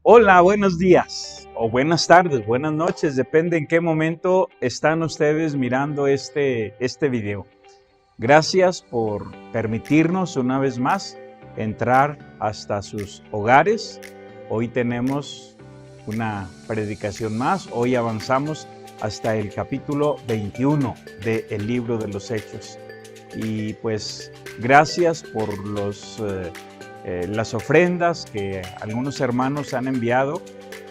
Hola, buenos días o buenas tardes, buenas noches, depende en qué momento están ustedes mirando este video. Gracias por permitirnos una vez más entrar hasta sus hogares. Hoy tenemos una predicación más, hoy avanzamos hasta el capítulo 21 del libro de los Hechos. Y pues gracias por las ofrendas que algunos hermanos han enviado,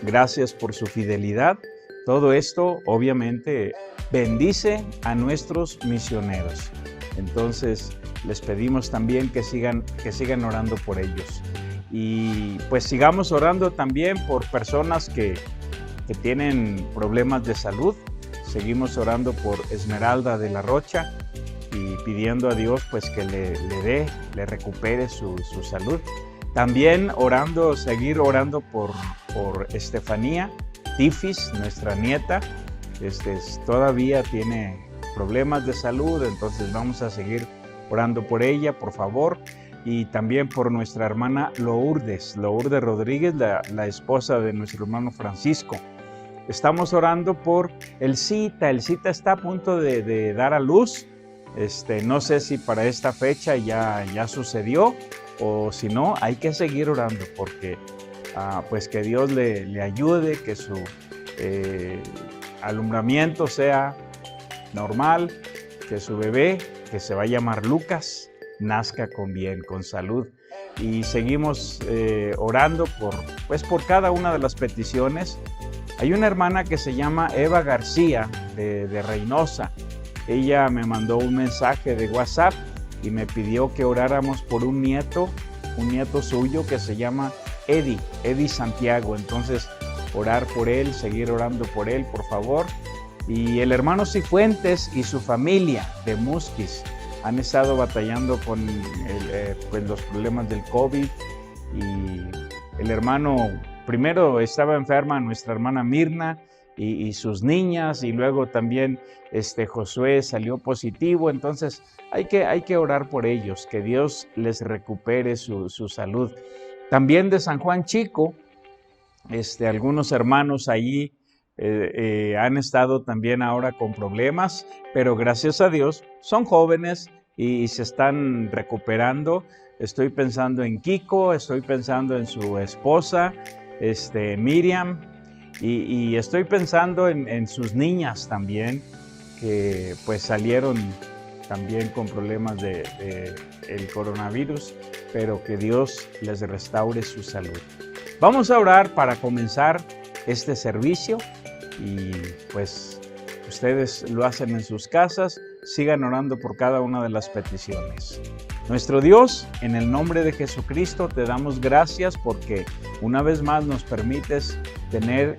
gracias por su fidelidad. Todo esto obviamente bendice a nuestros misioneros. Entonces les pedimos también que sigan orando por ellos. Y pues sigamos orando también por personas que tienen problemas de salud. Seguimos orando por Esmeralda de la Rocha y pidiendo a Dios pues que le recupere su salud. También seguir orando por Estefanía Tifis, nuestra nieta. Todavía tiene problemas de salud, entonces vamos a seguir orando por ella, por favor. Y también por nuestra hermana Lourdes Rodríguez, la esposa de nuestro hermano Francisco. Estamos orando por Elcita está a punto de dar a luz. No sé si para esta fecha ya sucedió o si no, hay que seguir orando porque pues que Dios le ayude, que su alumbramiento sea normal, que su bebé, que se va a llamar Lucas, nazca con bien, con salud. Y seguimos orando por cada una de las peticiones. Hay una hermana que se llama Eva García de Reynosa. Ella me mandó un mensaje de WhatsApp y me pidió que oráramos por un nieto suyo que se llama Eddie Santiago. Entonces, orar por él, seguir orando por él, por favor. Y el hermano Cifuentes y su familia de Musquis han estado batallando con los problemas del COVID. Y el hermano, primero estaba enferma nuestra hermana Mirna y sus niñas, y luego también Josué salió positivo. Entonces hay que orar por ellos, que Dios les recupere su salud. También de San Juan Chico, algunos hermanos allí han estado también ahora con problemas, pero gracias a Dios son jóvenes y se están recuperando. Estoy pensando en Kiko, estoy pensando en su esposa, Miriam, y estoy pensando en sus niñas también, que pues salieron también con problemas el coronavirus, pero que Dios les restaure su salud. Vamos a orar para comenzar este servicio y pues ustedes lo hacen en sus casas, sigan orando por cada una de las peticiones. Nuestro Dios, en el nombre de Jesucristo, te damos gracias porque una vez más nos permites tener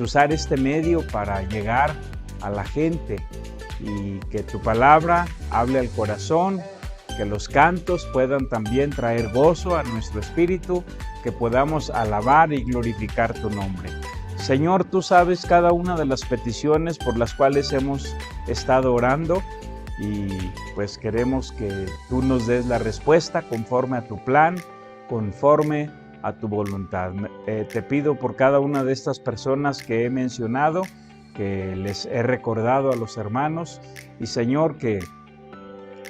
usar este medio para llegar a la gente y que tu palabra hable al corazón, que los cantos puedan también traer gozo a nuestro espíritu, que podamos alabar y glorificar tu nombre. Señor, tú sabes cada una de las peticiones por las cuales hemos estado orando y pues queremos que tú nos des la respuesta conforme a tu plan, conforme a tu voluntad. Te pido por cada una de estas personas que he mencionado, que les he recordado a los hermanos. Y Señor, que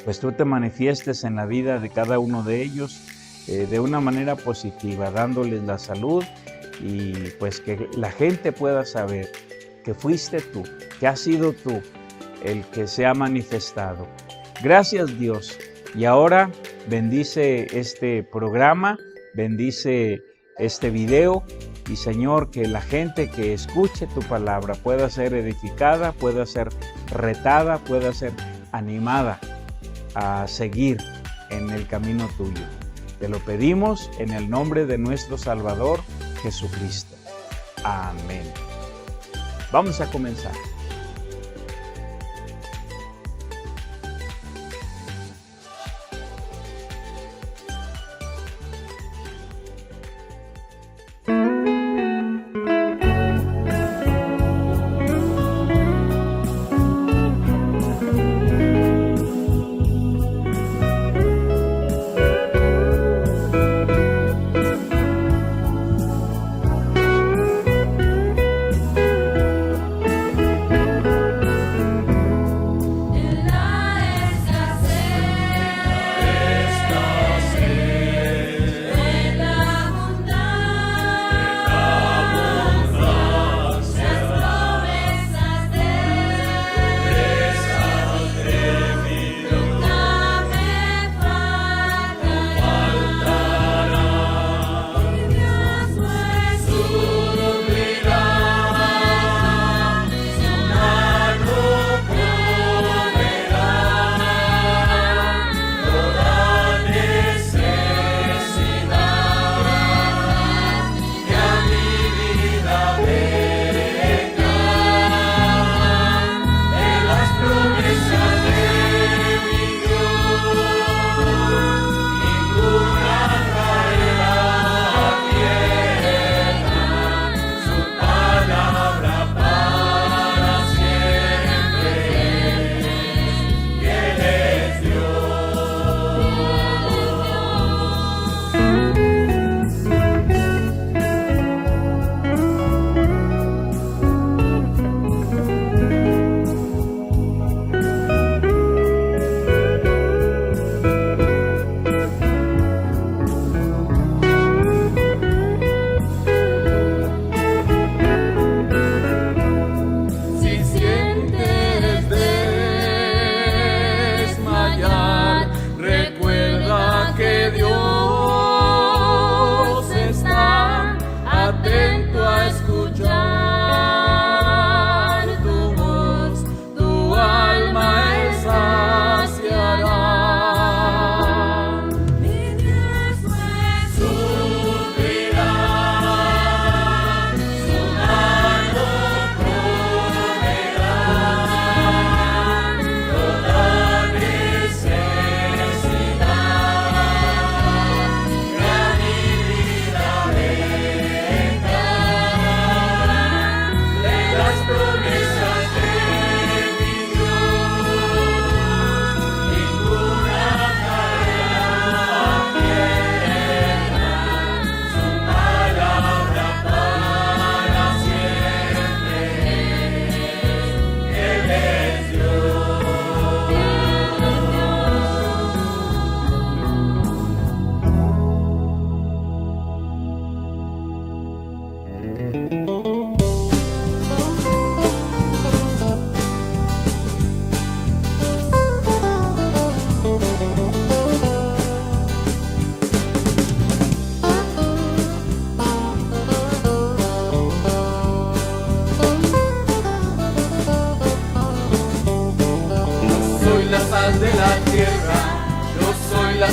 pues tú te manifiestes en la vida de cada uno de ellos de una manera positiva, dándoles la salud, y pues que la gente pueda saber que fuiste tú, que has sido tú el que se ha manifestado. Gracias, Dios. Y ahora bendice este programa, bendice este video, y Señor, que la gente que escuche tu palabra pueda ser edificada, pueda ser retada, pueda ser animada a seguir en el camino tuyo. Te lo pedimos en el nombre de nuestro Salvador Jesucristo. Amén. Vamos a comenzar.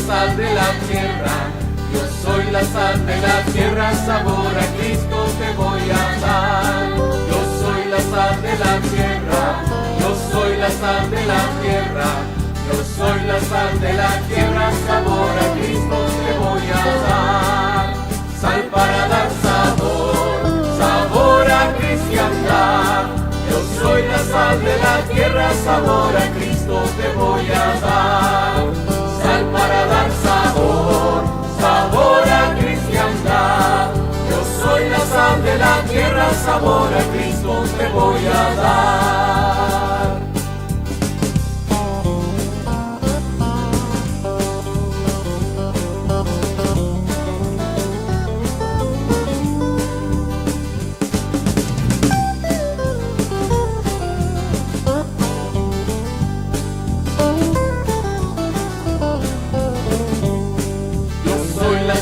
sal de la tierra, yo soy la sal de la tierra, sabor a Cristo te voy a dar. Yo soy la sal de la tierra, yo soy la sal de la tierra, yo soy la sal de la tierra, sabor a Cristo te voy a dar. Sal para dar sabor, sabor a cristiandad. Yo soy la sal de la tierra, sabor a Cristo te voy a dar. Sal para dar sabor, sabor a cristiandad. Yo soy la sal de la tierra, tierra sabor a Cristo te voy a dar.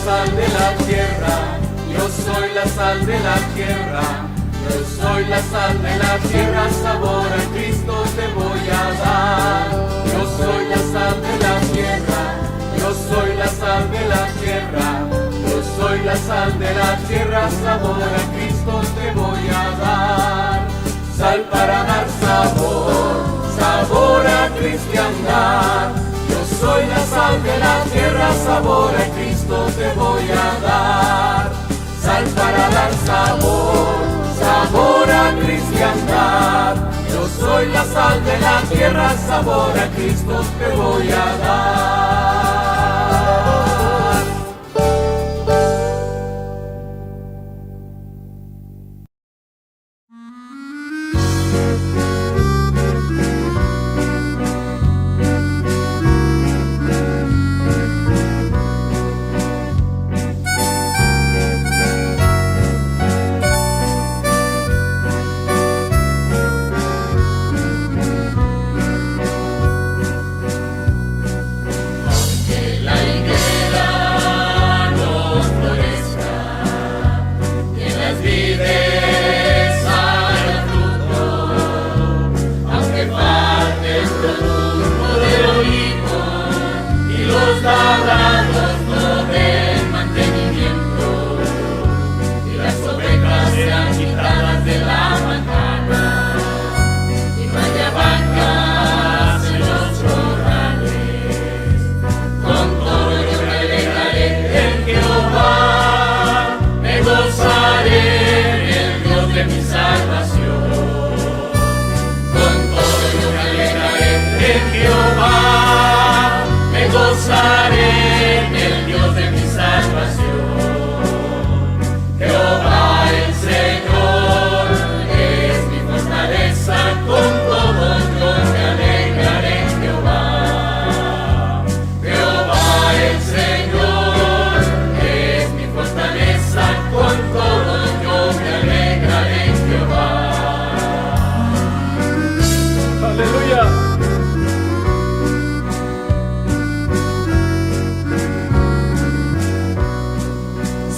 Sal de la tierra, yo soy la sal de la tierra, yo soy la sal de la tierra, sabor a Cristo te voy a dar. Yo soy la sal de la tierra, yo soy la sal de la tierra, yo soy la sal de la tierra, sabor a Cristo te voy a dar. Sal para dar sabor, sabor a cristiandad. Yo soy la sal de la tierra, sabor a Cristo te voy a dar. Sal para dar sabor, sabor a cristiandad. Yo soy la sal de la tierra, sabor a Cristo te voy a dar.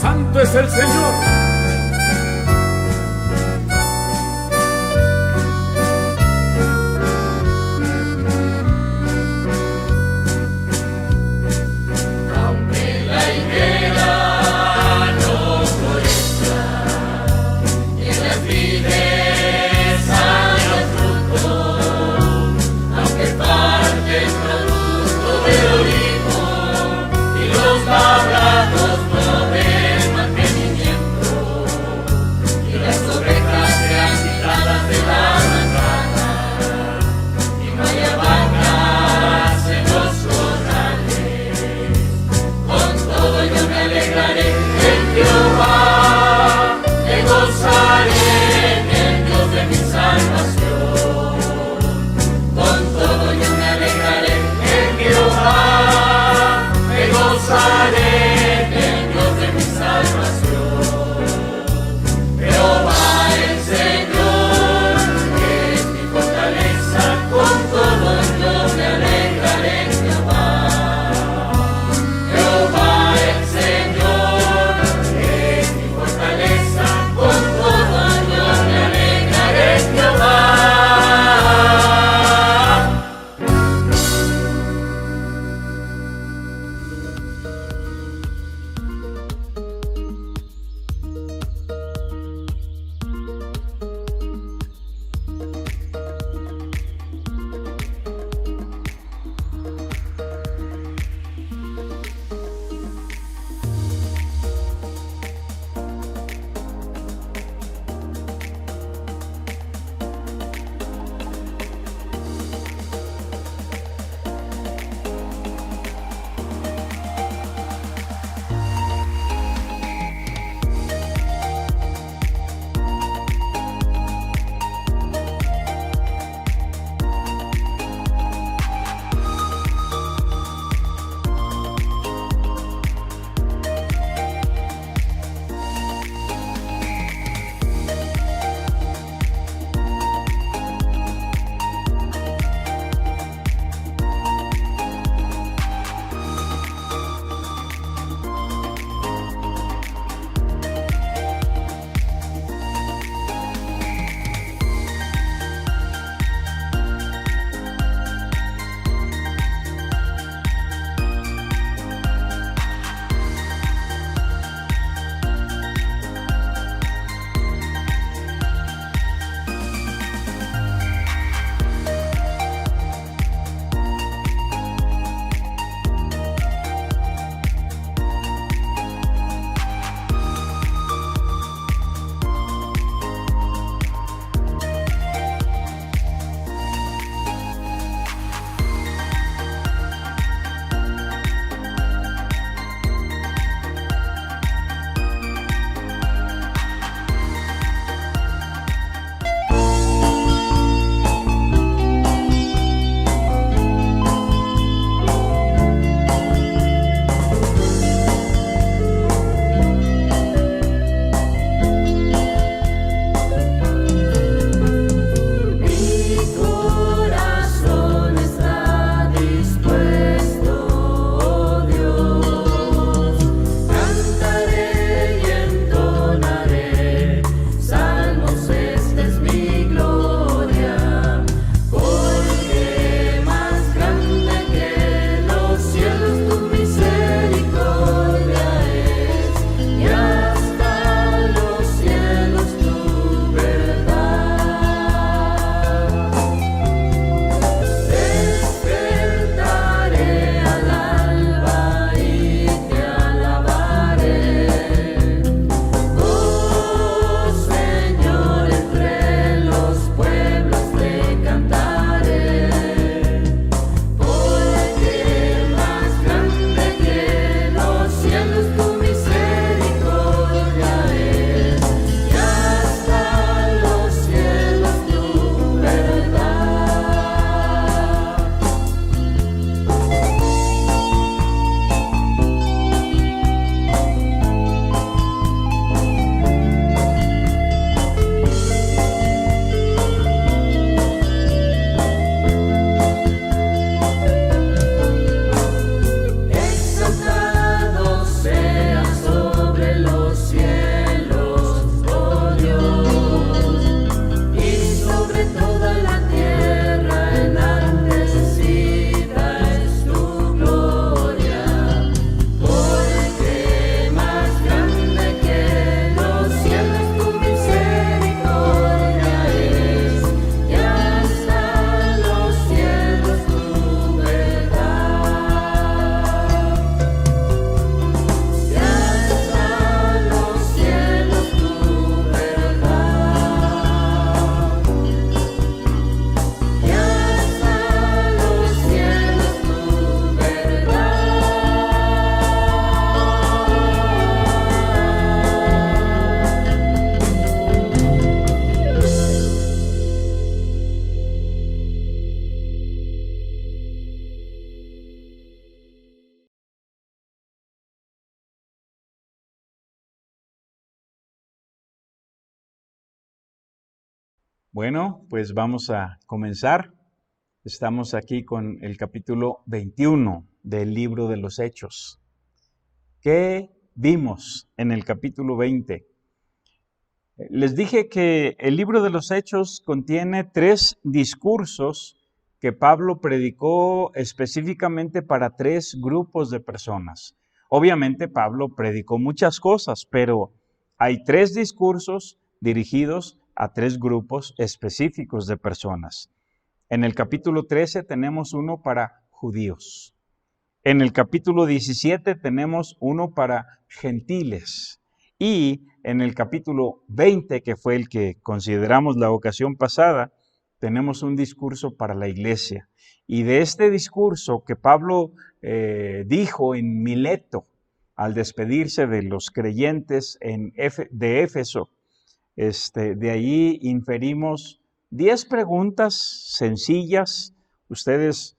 Santo es el Señor. Labrados no ven mantenimiento. Bueno, pues vamos a comenzar. Estamos aquí con el capítulo 21 del libro de los Hechos. ¿Qué vimos en el capítulo 20? Les dije que el libro de los Hechos contiene 3 discursos que Pablo predicó específicamente para 3 grupos de personas. Obviamente Pablo predicó muchas cosas, pero hay 3 discursos dirigidos a 3 grupos específicos de personas. En el capítulo 13 tenemos uno para judíos. En el capítulo 17 tenemos uno para gentiles. Y en el capítulo 20, que fue el que consideramos la ocasión pasada, tenemos un discurso para la iglesia. Y de este discurso que Pablo dijo en Mileto, al despedirse de los creyentes de Éfeso, de ahí inferimos 10 preguntas sencillas. Ustedes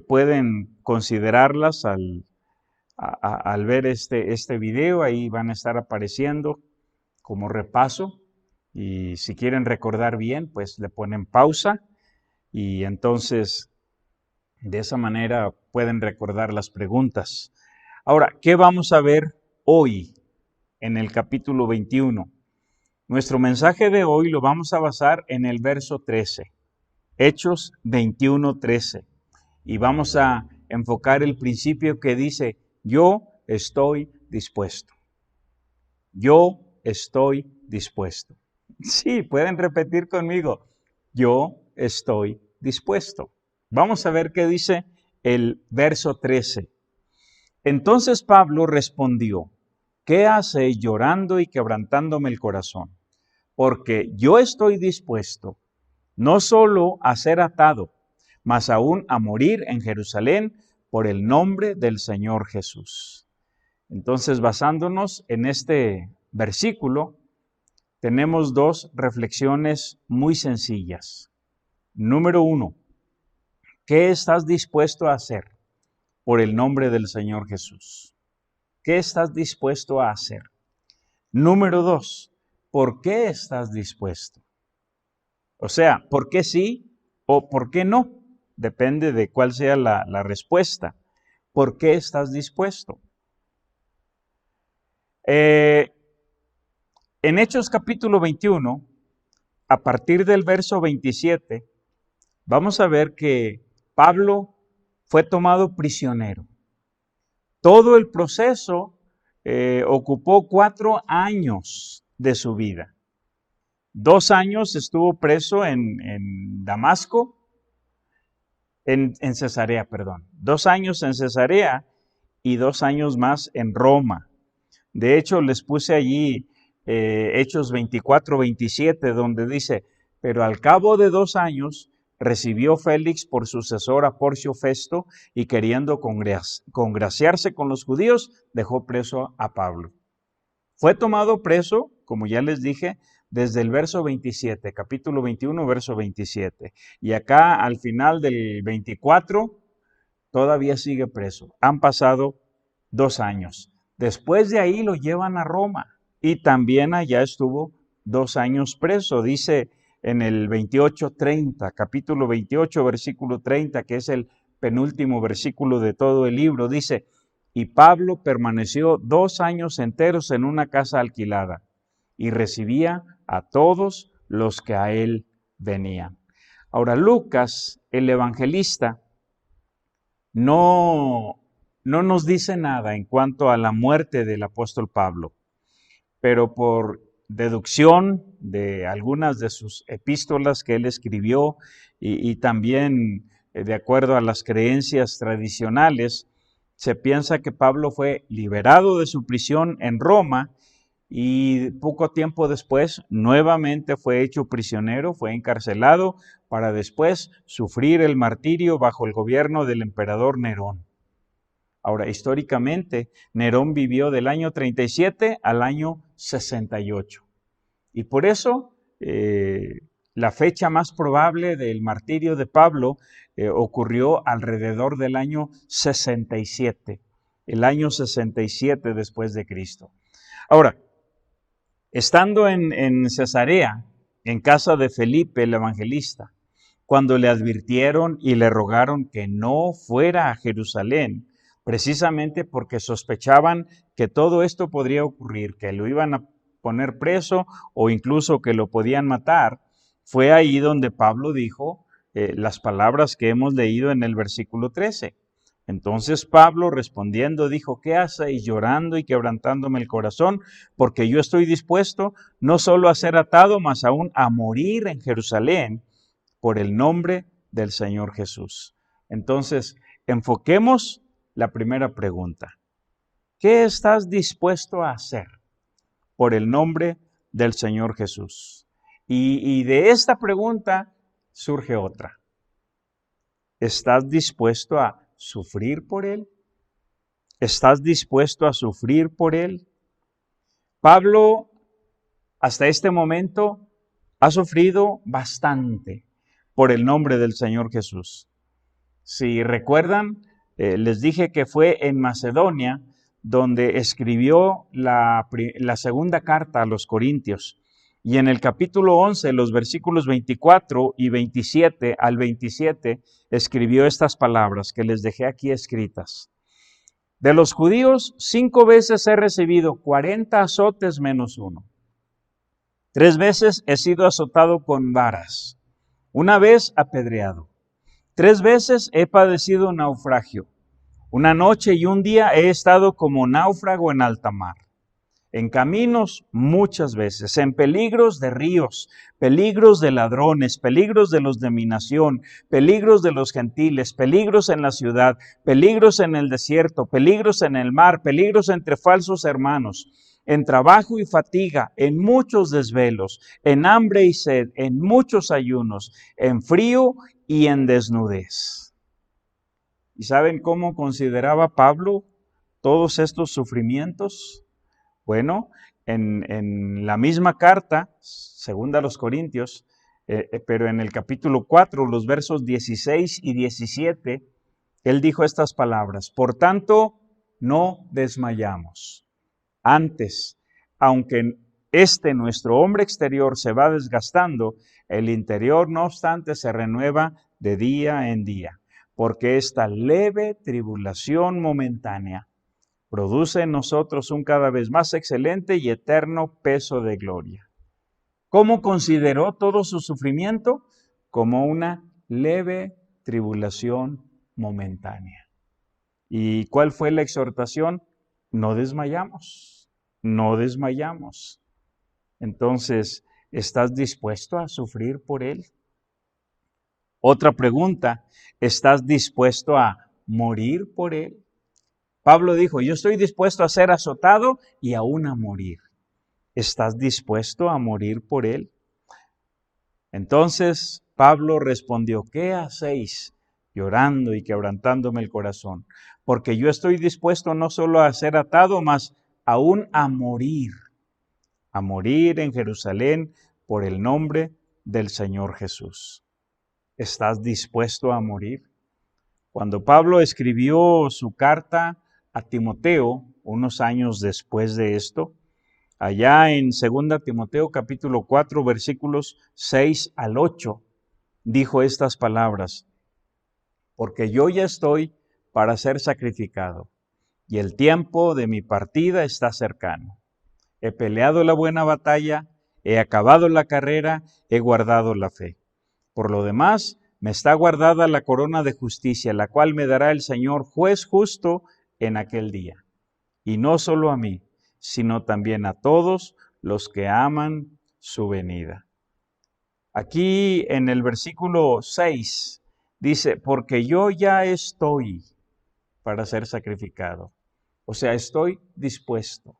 pueden considerarlas al ver este video. Ahí van a estar apareciendo como repaso. Y si quieren recordar bien, pues le ponen pausa. Y entonces, de esa manera pueden recordar las preguntas. Ahora, ¿qué vamos a ver hoy en el capítulo 21? Nuestro mensaje de hoy lo vamos a basar en el verso 13, Hechos 21:13. Y vamos a enfocar el principio que dice, yo estoy dispuesto. Yo estoy dispuesto. Sí, pueden repetir conmigo, yo estoy dispuesto. Vamos a ver qué dice el verso 13. Entonces Pablo respondió, ¿qué hacéis llorando y quebrantándome el corazón? Porque yo estoy dispuesto no solo a ser atado, mas aún a morir en Jerusalén por el nombre del Señor Jesús. Entonces, basándonos en este versículo, tenemos 2 reflexiones muy sencillas. Número 1, ¿qué estás dispuesto a hacer por el nombre del Señor Jesús? ¿Qué estás dispuesto a hacer? Número 2, ¿por qué estás dispuesto? O sea, ¿por qué sí o por qué no? Depende de cuál sea la respuesta. ¿Por qué estás dispuesto? En Hechos capítulo 21, a partir del verso 27, vamos a ver que Pablo fue tomado prisionero. Todo el proceso ocupó 4 años de su vida. 2 años estuvo preso en Damasco, en Cesarea, perdón. 2 años en Cesarea y 2 años más en Roma. De hecho, les puse allí Hechos 24-27, donde dice, pero al cabo de 2 años recibió Félix por sucesor a Porcio Festo y queriendo congraciarse con los judíos, dejó preso a Pablo. Fue tomado preso, como ya les dije, desde el verso 27, capítulo 21, verso 27. Y acá al final del 24, todavía sigue preso. Han pasado 2 años. Después de ahí lo llevan a Roma y también allá estuvo 2 años preso. Dice en el 28:30, capítulo 28, versículo 30, que es el penúltimo versículo de todo el libro, dice, y Pablo permaneció 2 años enteros en una casa alquilada y recibía a todos los que a él venían. Ahora, Lucas, el evangelista, no nos dice nada en cuanto a la muerte del apóstol Pablo, pero por deducción de algunas de sus epístolas que él escribió y también de acuerdo a las creencias tradicionales, se piensa que Pablo fue liberado de su prisión en Roma y poco tiempo después nuevamente fue hecho prisionero, fue encarcelado para después sufrir el martirio bajo el gobierno del emperador Nerón. Ahora, históricamente, Nerón vivió del año 37 al año 68. Y por eso, la fecha más probable del martirio de Pablo ocurrió alrededor del año 67, el año 67 después de Cristo. Ahora, estando en Cesarea, en casa de Felipe el evangelista, cuando le advirtieron y le rogaron que no fuera a Jerusalén, precisamente porque sospechaban que todo esto podría ocurrir, que lo iban a poner preso o incluso que lo podían matar. Fue ahí donde Pablo dijo las palabras que hemos leído en el versículo 13. Entonces Pablo respondiendo dijo: ¿qué hacéis llorando y quebrantándome el corazón? Porque yo estoy dispuesto no solo a ser atado, mas aún a morir en Jerusalén por el nombre del Señor Jesús. Entonces, enfoquemos la primera pregunta. ¿Qué estás dispuesto a hacer por el nombre del Señor Jesús? Y de esta pregunta surge otra. ¿Estás dispuesto a sufrir por Él? ¿Estás dispuesto a sufrir por Él? Pablo, hasta este momento, ha sufrido bastante por el nombre del Señor Jesús. Si recuerdan, les dije que fue en Macedonia donde escribió la segunda carta a los Corintios. Y en el capítulo 11, los versículos 24 y 27 al 27, escribió estas palabras que les dejé aquí escritas. De los judíos, 5 veces he recibido 40 azotes menos uno. 3 veces he sido azotado con varas. 1 vez apedreado. 3 veces he padecido naufragio. 1 noche y 1 día he estado como náufrago en alta mar. En caminos muchas veces, en peligros de ríos, peligros de ladrones, peligros de los de mi nación, peligros de los gentiles, peligros en la ciudad, peligros en el desierto, peligros en el mar, peligros entre falsos hermanos, en trabajo y fatiga, en muchos desvelos, en hambre y sed, en muchos ayunos, en frío y en desnudez. ¿Y saben cómo consideraba Pablo todos estos sufrimientos? Bueno, en la misma carta, segunda a los Corintios, pero en el capítulo 4, los versos 16 y 17, él dijo estas palabras: por tanto, no desmayamos. Antes, aunque nuestro hombre exterior se va desgastando, el interior, no obstante, se renueva de día en día, porque esta leve tribulación momentánea produce en nosotros un cada vez más excelente y eterno peso de gloria. ¿Cómo consideró todo su sufrimiento? Como una leve tribulación momentánea. ¿Y cuál fue la exhortación? No desmayamos, no desmayamos. Entonces, ¿estás dispuesto a sufrir por Él? Otra pregunta, ¿estás dispuesto a morir por Él? Pablo dijo: yo estoy dispuesto a ser azotado y aún a morir. ¿Estás dispuesto a morir por Él? Entonces Pablo respondió: ¿qué hacéis llorando y quebrantándome el corazón? Porque yo estoy dispuesto no solo a ser atado, mas aún a morir en Jerusalén por el nombre del Señor Jesús. ¿Estás dispuesto a morir? Cuando Pablo escribió su carta a Timoteo, unos años después de esto, allá en 2 Timoteo capítulo 4, versículos 6 al 8, dijo estas palabras: porque yo ya estoy para ser sacrificado, y el tiempo de mi partida está cercano. He peleado la buena batalla, he acabado la carrera, he guardado la fe. Por lo demás, me está guardada la corona de justicia, la cual me dará el Señor, juez justo, en aquel día. Y no solo a mí, sino también a todos los que aman su venida. Aquí en el versículo 6 dice: porque yo ya estoy para ser sacrificado. O sea, estoy dispuesto,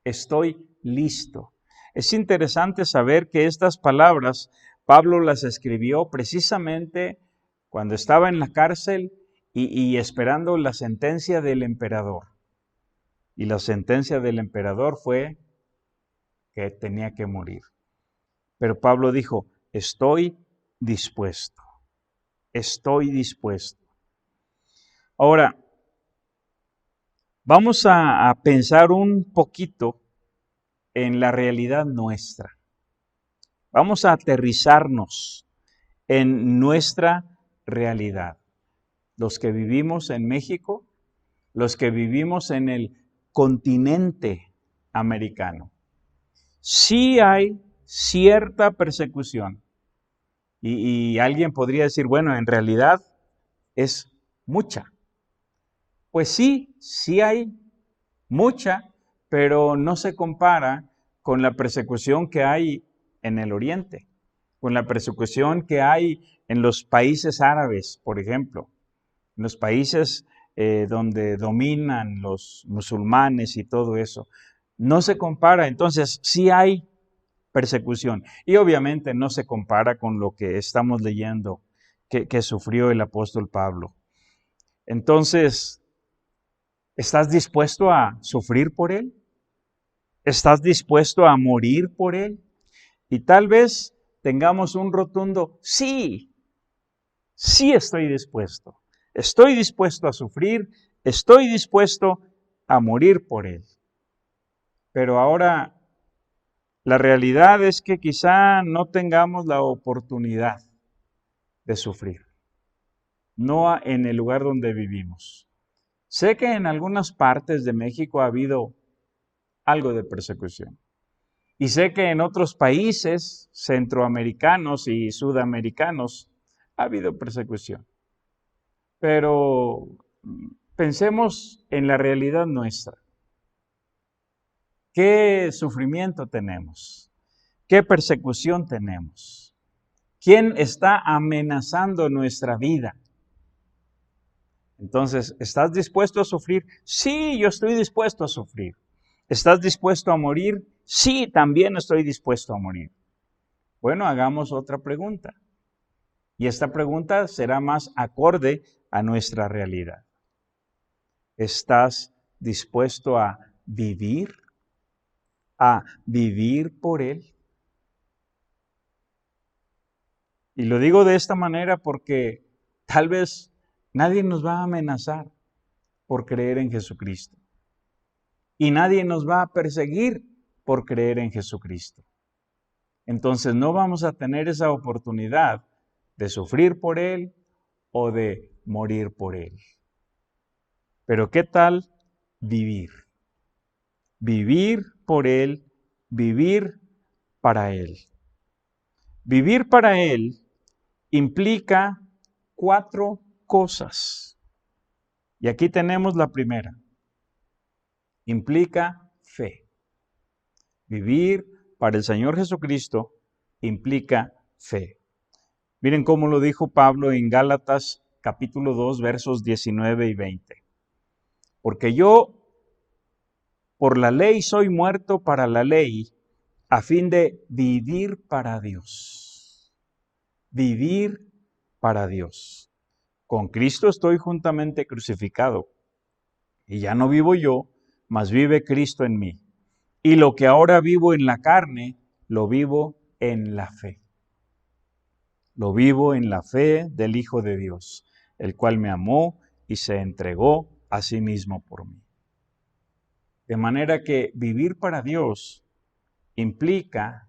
estoy listo. Es interesante saber que estas palabras Pablo las escribió precisamente cuando estaba en la cárcel y esperando la sentencia del emperador. Y la sentencia del emperador fue que tenía que morir. Pero Pablo dijo: estoy dispuesto, estoy dispuesto. Ahora, vamos a pensar un poquito en la realidad nuestra. Vamos a aterrizarnos en nuestra realidad. Los que vivimos en México, los que vivimos en el continente americano. Sí hay cierta persecución. Y alguien podría decir, bueno, en realidad es mucha. Pues sí hay mucha, pero no se compara con la persecución que hay en el Oriente, con la persecución que hay en los países árabes, por ejemplo, en los países donde dominan los musulmanes y todo eso. No se compara, entonces sí hay persecución. Y obviamente no se compara con lo que estamos leyendo que sufrió el apóstol Pablo. Entonces, ¿estás dispuesto a sufrir por él? ¿Estás dispuesto a morir por él? Y tal vez tengamos un rotundo sí, sí estoy dispuesto. Estoy dispuesto a sufrir, estoy dispuesto a morir por él. Pero ahora la realidad es que quizá no tengamos la oportunidad de sufrir, no en el lugar donde vivimos. Sé que en algunas partes de México ha habido algo de persecución. Y sé que en otros países centroamericanos y sudamericanos ha habido persecución. Pero pensemos en la realidad nuestra. ¿Qué sufrimiento tenemos? ¿Qué persecución tenemos? ¿Quién está amenazando nuestra vida? Entonces, ¿estás dispuesto a sufrir? Sí, yo estoy dispuesto a sufrir. ¿Estás dispuesto a morir? Sí, también estoy dispuesto a morir. Bueno, hagamos otra pregunta. Y esta pregunta será más acorde a nuestra realidad. ¿Estás dispuesto a vivir? ¿A vivir por Él? Y lo digo de esta manera porque tal vez nadie nos va a amenazar por creer en Jesucristo. Y nadie nos va a perseguir por creer en Jesucristo. Entonces no vamos a tener esa oportunidad de sufrir por Él o de morir por Él. Pero ¿qué tal vivir? Vivir por Él, vivir para Él. Vivir para Él implica 4 cosas. Y aquí tenemos la primera. Implica fe. Vivir para el Señor Jesucristo implica fe. Miren cómo lo dijo Pablo en Gálatas capítulo 2, versos 19 y 20. Porque yo por la ley soy muerto para la ley, a fin de vivir para Dios. Vivir para Dios. Con Cristo estoy juntamente crucificado. Y ya no vivo yo, mas vive Cristo en mí. Y lo que ahora vivo en la carne, lo vivo en la fe. Lo vivo en la fe del Hijo de Dios, el cual me amó y se entregó a sí mismo por mí. De manera que vivir para Dios implica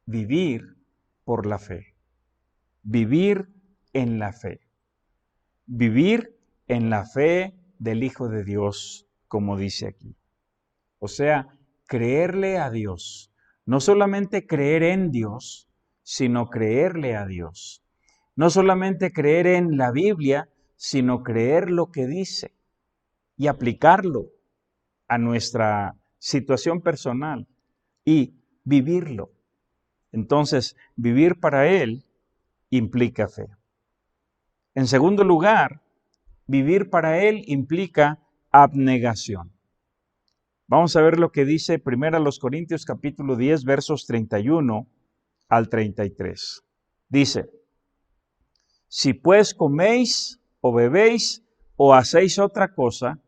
vivir por la fe. Vivir en la fe. Vivir en la fe del Hijo de Dios, como dice aquí. O sea, creerle a Dios. No solamente creer en Dios, sino creerle a Dios. No solamente creer en la Biblia, sino creer lo que dice y aplicarlo a nuestra situación personal y vivirlo. Entonces, vivir para Él implica fe. En segundo lugar, vivir para Él implica abnegación. Vamos a ver lo que dice 1 Corintios capítulo 10, versos 31 al 33. Dice, si pues coméis o bebéis o hacéis otra cosa,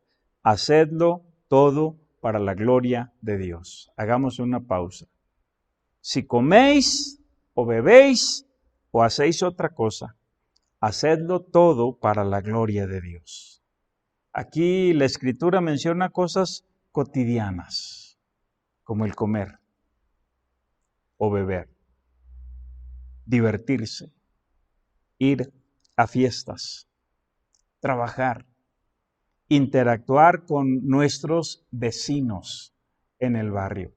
hacedlo todo para la gloria de Dios. Hagamos una pausa. Si coméis o bebéis o hacéis otra cosa, hacedlo todo para la gloria de Dios. Aquí la Escritura menciona cosas cotidianas, como el comer o beber. divertirse, ir a fiestas, trabajar, interactuar con nuestros vecinos en el barrio.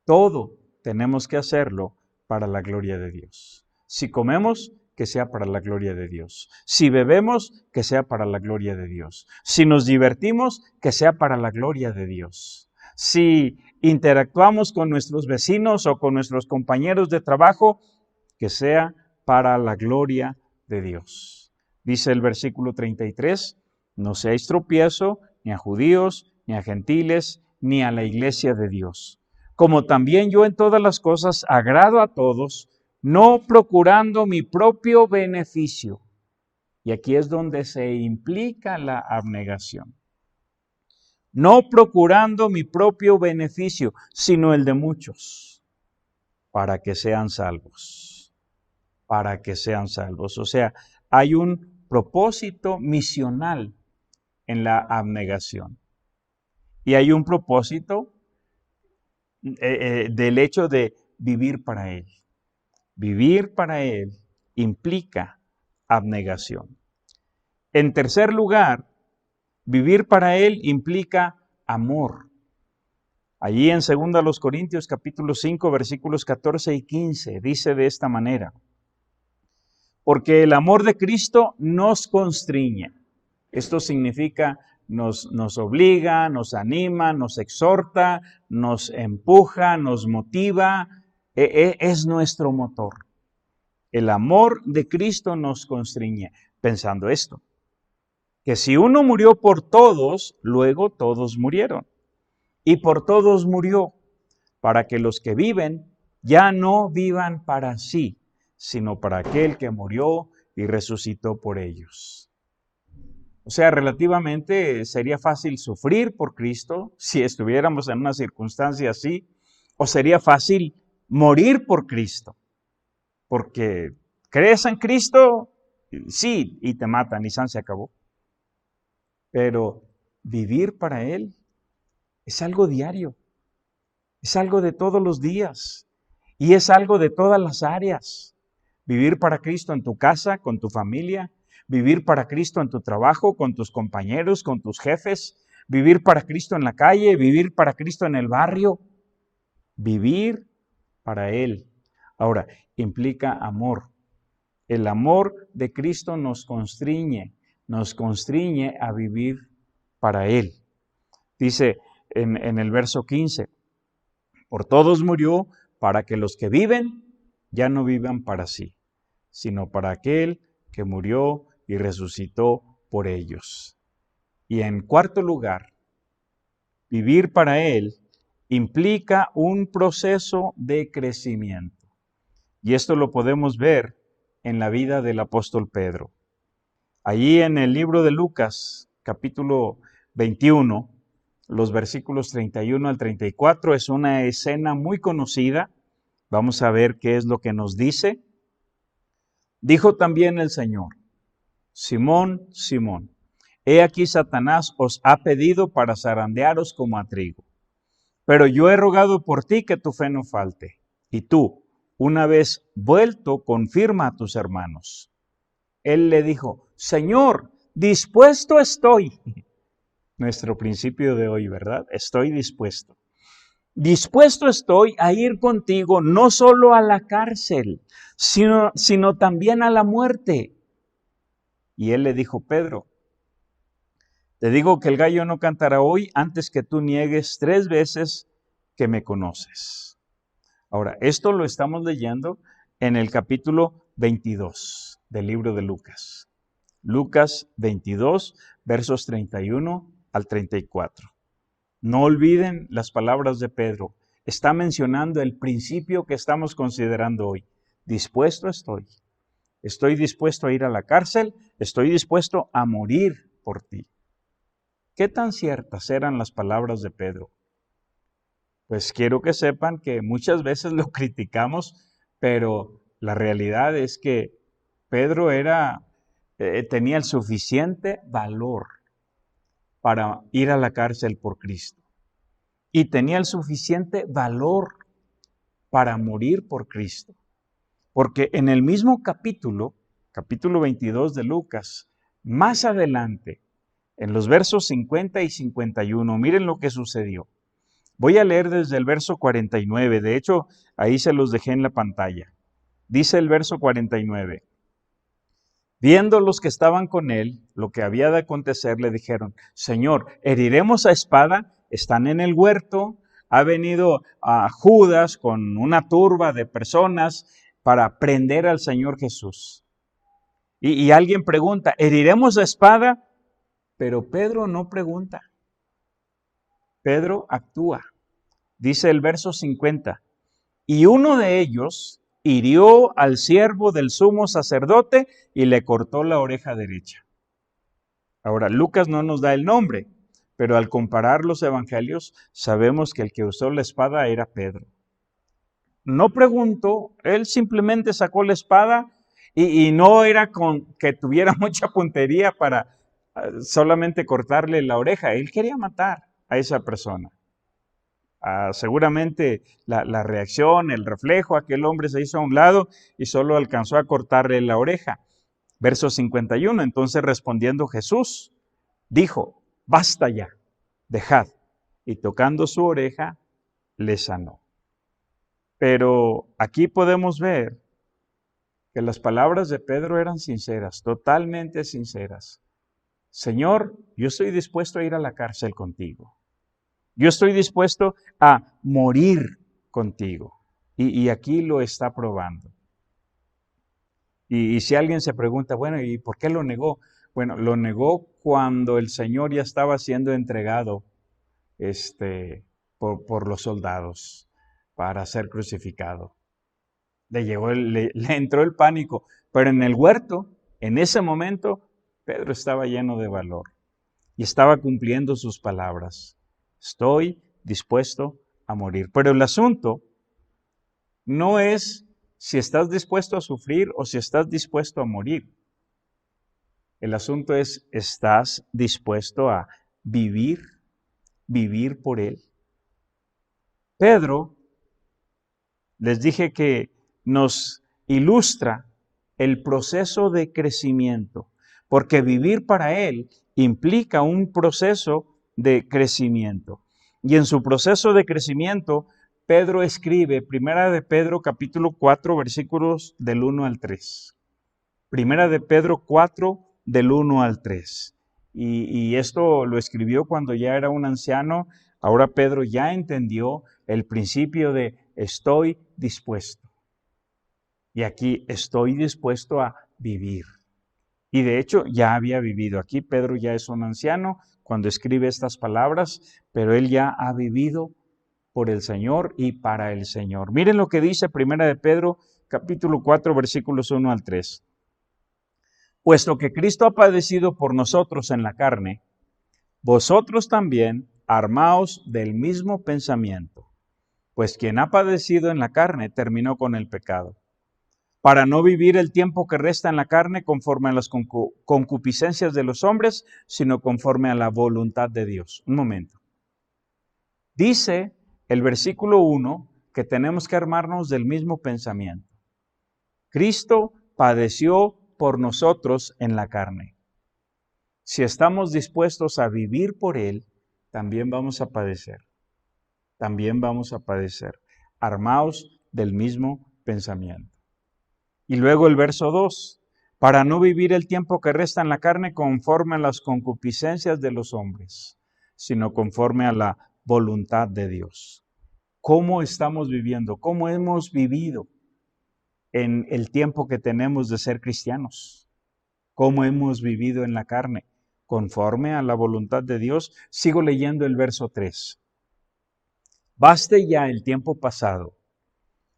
Todo tenemos que hacerlo para la gloria de Dios. Si comemos, que sea para la gloria de Dios. Si bebemos, que sea para la gloria de Dios. Si nos divertimos, que sea para la gloria de Dios. Si interactuamos con nuestros vecinos o con nuestros compañeros de trabajo, que sea para la gloria de Dios. Dice el versículo 33, no seáis tropiezo ni a judíos, ni a gentiles, ni a la iglesia de Dios. Como también yo en todas las cosas agrado a todos, no procurando mi propio beneficio. Y aquí es donde se implica la abnegación. No procurando mi propio beneficio, sino el de muchos, para que sean salvos. Para que sean salvos. O sea, hay un propósito misional en la abnegación. Y hay un propósito del hecho de vivir para Él. Vivir para Él implica abnegación. En tercer lugar, vivir para Él implica amor. Allí en 2 Corintios capítulo 5, versículos 14 y 15, dice de esta manera: porque el amor de Cristo nos constriñe. Esto significa nos obliga, nos anima, nos exhorta, nos empuja, nos motiva, es nuestro motor. El amor de Cristo nos constriñe, pensando esto, que si uno murió por todos, luego todos murieron. Y por todos murió, para que los que viven ya no vivan para sí, sino para aquel que murió y resucitó por ellos. O sea, relativamente sería fácil sufrir por Cristo si estuviéramos en una circunstancia así, o sería fácil morir por Cristo, porque crees en Cristo, sí, y te matan y se acabó. Pero vivir para Él es algo diario, es algo de todos los días y es algo de todas las áreas. Vivir para Cristo en tu casa, con tu familia, vivir para Cristo en tu trabajo, con tus compañeros, con tus jefes, vivir para Cristo en la calle, vivir para Cristo en el barrio, vivir para Él. Ahora, implica amor. El amor de Cristo nos constriñe a vivir para Él. Dice en el verso 15, por todos murió para que los que viven ya no vivan para sí, sino para aquel que murió y resucitó por ellos. Y en cuarto lugar, vivir para Él implica un proceso de crecimiento. Y esto lo podemos ver en la vida del apóstol Pedro. Allí en el libro de Lucas, capítulo 21, los versículos 31 al 34, es una escena muy conocida. Vamos a ver qué es lo que nos dice. Dijo también el Señor: Simón, Simón, he aquí Satanás os ha pedido para zarandearos como a trigo. Pero yo he rogado por ti que tu fe no falte. Y tú, una vez vuelto, confirma a tus hermanos. Él le dijo: Señor, dispuesto estoy. Nuestro principio de hoy, ¿verdad? Estoy dispuesto. Dispuesto estoy a ir contigo no solo a la cárcel, sino también a la muerte. Y él le dijo: Pedro, te digo que el gallo no cantará hoy antes que tú niegues 3 veces que me conoces. Ahora, esto lo estamos leyendo en el capítulo 22 del libro de Lucas. Lucas 22, versos 31 al 34. No olviden las palabras de Pedro. Está mencionando el principio que estamos considerando hoy. Dispuesto estoy. Estoy dispuesto a ir a la cárcel. Estoy dispuesto a morir por ti. ¿Qué tan ciertas eran las palabras de Pedro? Pues quiero que sepan que muchas veces lo criticamos, pero la realidad es que Pedro tenía el suficiente valor para ir a la cárcel por Cristo. Y tenía el suficiente valor para morir por Cristo. Porque en el mismo capítulo 22 de Lucas, más adelante, en los versos 50 y 51, miren lo que sucedió. Voy a leer desde el verso 49, de hecho, ahí se los dejé en la pantalla. Dice el verso 49. Viendo los que estaban con él lo que había de acontecer, le dijeron: Señor, ¿heriremos a espada? Están en el huerto, ha venido a Judas con una turba de personas para prender al Señor Jesús. Y alguien pregunta: ¿heriremos a espada? Pero Pedro no pregunta. Pedro actúa. Dice el verso 50. Y uno de ellos hirió al siervo del sumo sacerdote y le cortó la oreja derecha. Ahora, Lucas no nos da el nombre, pero al comparar los evangelios sabemos que el que usó la espada era Pedro. No preguntó, él simplemente sacó la espada y no era con que tuviera mucha puntería para solamente cortarle la oreja. Él quería matar a esa persona. Seguramente la reacción, el reflejo, aquel hombre se hizo a un lado y solo alcanzó a cortarle la oreja. Verso 51, entonces respondiendo Jesús, dijo: basta ya, dejad. Y tocando su oreja, le sanó. Pero aquí podemos ver que las palabras de Pedro eran sinceras, totalmente sinceras. Señor, yo estoy dispuesto a ir a la cárcel contigo. Yo estoy dispuesto a morir contigo. Y aquí lo está probando. Y si alguien se pregunta, bueno, ¿y por qué lo negó? Bueno, lo negó cuando el Señor ya estaba siendo entregado por los soldados para ser crucificado. Le entró el pánico, pero en el huerto, en ese momento, Pedro estaba lleno de valor y estaba cumpliendo sus palabras. Estoy dispuesto a morir. Pero el asunto no es si estás dispuesto a sufrir o si estás dispuesto a morir. El asunto es, ¿estás dispuesto a vivir por Él? Pedro, les dije que nos ilustra el proceso de crecimiento, porque vivir para Él implica un proceso de crecimiento. Y en su proceso de crecimiento, Pedro escribe, Primera de Pedro capítulo 4, versículos del 1 al 3. Primera de Pedro 4, del 1 al 3. Y esto lo escribió cuando ya era un anciano. Ahora Pedro ya entendió el principio de estoy dispuesto. Y aquí estoy dispuesto a vivir. Y de hecho ya había vivido. Aquí Pedro ya es un anciano cuando escribe estas palabras, pero él ya ha vivido por el Señor y para el Señor. Miren lo que dice Primera de Pedro, capítulo 4, versículos 1 al 3. Puesto que Cristo ha padecido por nosotros en la carne, vosotros también armaos del mismo pensamiento, pues quien ha padecido en la carne terminó con el pecado, para no vivir el tiempo que resta en la carne conforme a las concupiscencias de los hombres, sino conforme a la voluntad de Dios. Un momento. Dice el versículo 1 que tenemos que armarnos del mismo pensamiento. Cristo padeció por nosotros en la carne. Si estamos dispuestos a vivir por Él, también vamos a padecer. También vamos a padecer. Armaos del mismo pensamiento. Y luego el verso 2, para no vivir el tiempo que resta en la carne conforme a las concupiscencias de los hombres, sino conforme a la voluntad de Dios. ¿Cómo estamos viviendo? ¿Cómo hemos vivido en el tiempo que tenemos de ser cristianos? ¿Cómo hemos vivido en la carne? Conforme a la voluntad de Dios. Sigo leyendo el verso 3. Baste ya el tiempo pasado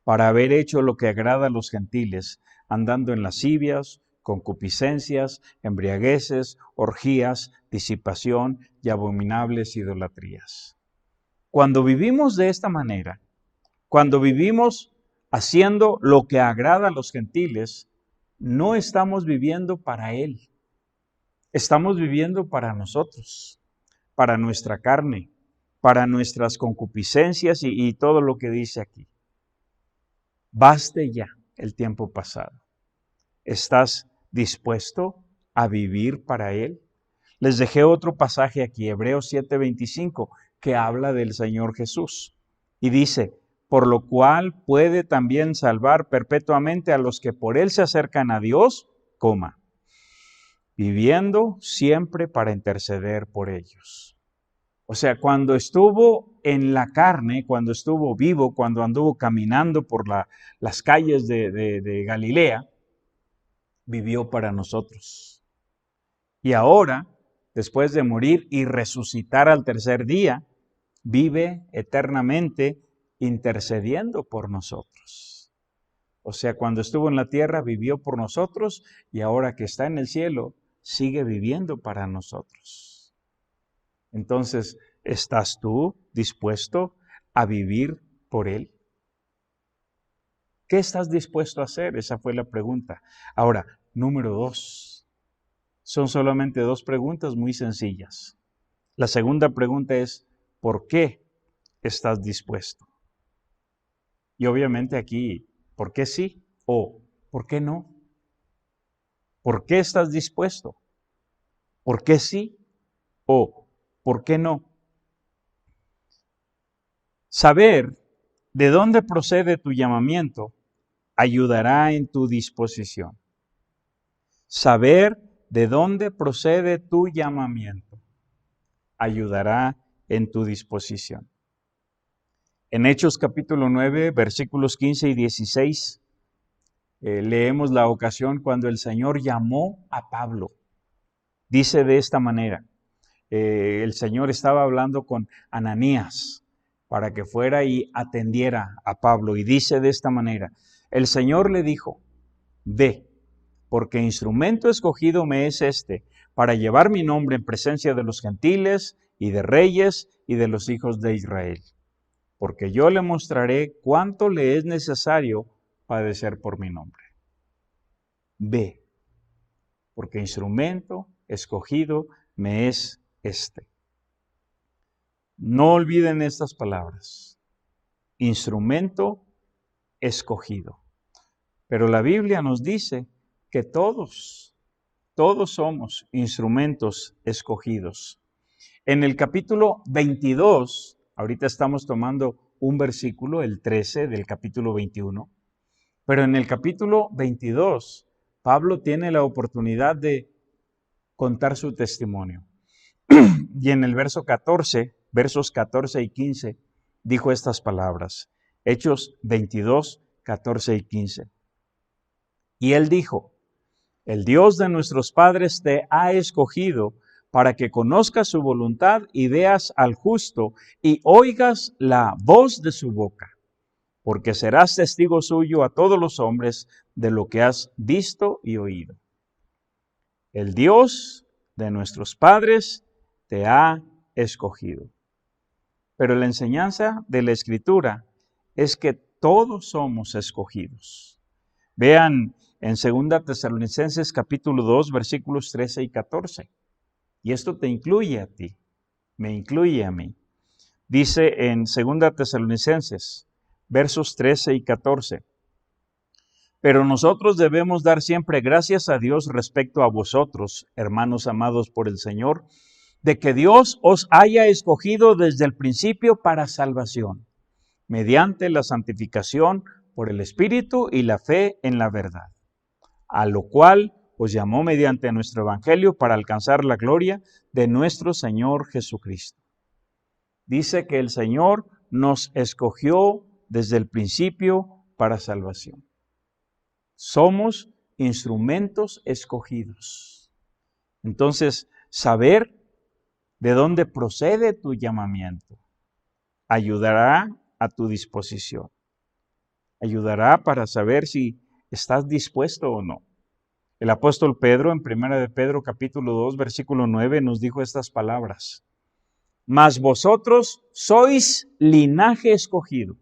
para haber hecho lo que agrada a los gentiles, andando en lascivias, concupiscencias, embriagueces, orgías, disipación y abominables idolatrías. Cuando vivimos de esta manera, cuando vivimos haciendo lo que agrada a los gentiles, no estamos viviendo para Él. Estamos viviendo para nosotros, para nuestra carne, para nuestras concupiscencias y todo lo que dice aquí. Baste ya. el tiempo pasado. ¿Estás dispuesto a vivir para Él? Les dejé otro pasaje aquí, Hebreos 7:25, que habla del Señor Jesús. Y dice, por lo cual puede también salvar perpetuamente a los que por Él se acercan a Dios, viviendo siempre para interceder por ellos. O sea, cuando estuvo en la carne, cuando estuvo vivo, cuando anduvo caminando por las calles de Galilea, vivió para nosotros. Y ahora, después de morir y resucitar al tercer día, vive eternamente intercediendo por nosotros. O sea, cuando estuvo en la tierra, vivió por nosotros y ahora que está en el cielo, sigue viviendo para nosotros. Entonces, ¿estás tú dispuesto a vivir por Él? ¿Qué estás dispuesto a hacer? Esa fue la pregunta. Ahora, número 2. Son solamente 2 preguntas muy sencillas. La segunda pregunta es, ¿por qué estás dispuesto? Y obviamente aquí, ¿por qué sí o por qué no? ¿Por qué estás dispuesto? ¿Por qué sí o por qué no? Saber de dónde procede tu llamamiento ayudará en tu disposición. Saber de dónde procede tu llamamiento ayudará en tu disposición. En Hechos capítulo 9, versículos 15 y 16, leemos la ocasión cuando el Señor llamó a Pablo. Dice de esta manera, el Señor estaba hablando con Ananías para que fuera y atendiera a Pablo. Y dice de esta manera, el Señor le dijo, ve, porque instrumento escogido me es este, para llevar mi nombre en presencia de los gentiles y de reyes y de los hijos de Israel. Porque yo le mostraré cuánto le es necesario padecer por mi nombre. Ve, porque instrumento escogido me es este. No olviden estas palabras. Instrumento escogido. Pero la Biblia nos dice que todos somos instrumentos escogidos. En el capítulo 22, ahorita estamos tomando un versículo, el 13 del capítulo 21, pero en el capítulo 22, Pablo tiene la oportunidad de contar su testimonio. Y en el versos 14 y 15, dijo estas palabras. Hechos 22, 14 y 15. Y él dijo, el Dios de nuestros padres te ha escogido para que conozcas su voluntad y veas al justo y oigas la voz de su boca, porque serás testigo suyo a todos los hombres de lo que has visto y oído. El Dios de nuestros padres te ha escogido. Pero la enseñanza de la Escritura es que todos somos escogidos. Vean en 2 Tesalonicenses capítulo 2, versículos 13 y 14. Y esto te incluye a ti, me incluye a mí. Dice en 2 Tesalonicenses, versos 13 y 14. Pero nosotros debemos dar siempre gracias a Dios respecto a vosotros, hermanos amados por el Señor, de que Dios os haya escogido desde el principio para salvación, mediante la santificación por el Espíritu y la fe en la verdad, a lo cual os llamó mediante nuestro Evangelio para alcanzar la gloria de nuestro Señor Jesucristo. Dice que el Señor nos escogió desde el principio para salvación. Somos instrumentos escogidos. Entonces, saber de dónde procede tu llamamiento ayudará a tu disposición. Ayudará para saber si estás dispuesto o no. El apóstol Pedro, en 1 de Pedro capítulo 2, versículo 9, nos dijo estas palabras. Mas vosotros sois linaje escogido,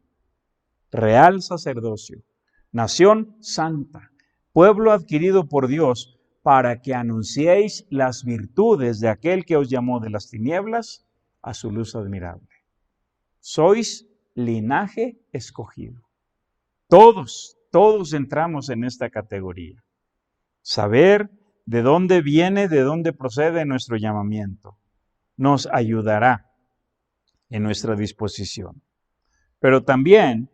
real sacerdocio, nación santa, pueblo adquirido por Dios, para que anunciéis las virtudes de aquel que os llamó de las tinieblas a su luz admirable. Sois linaje escogido. Todos Todos entramos en esta categoría. Saber de dónde viene, de dónde procede nuestro llamamiento, nos ayudará en nuestra disposición. Pero también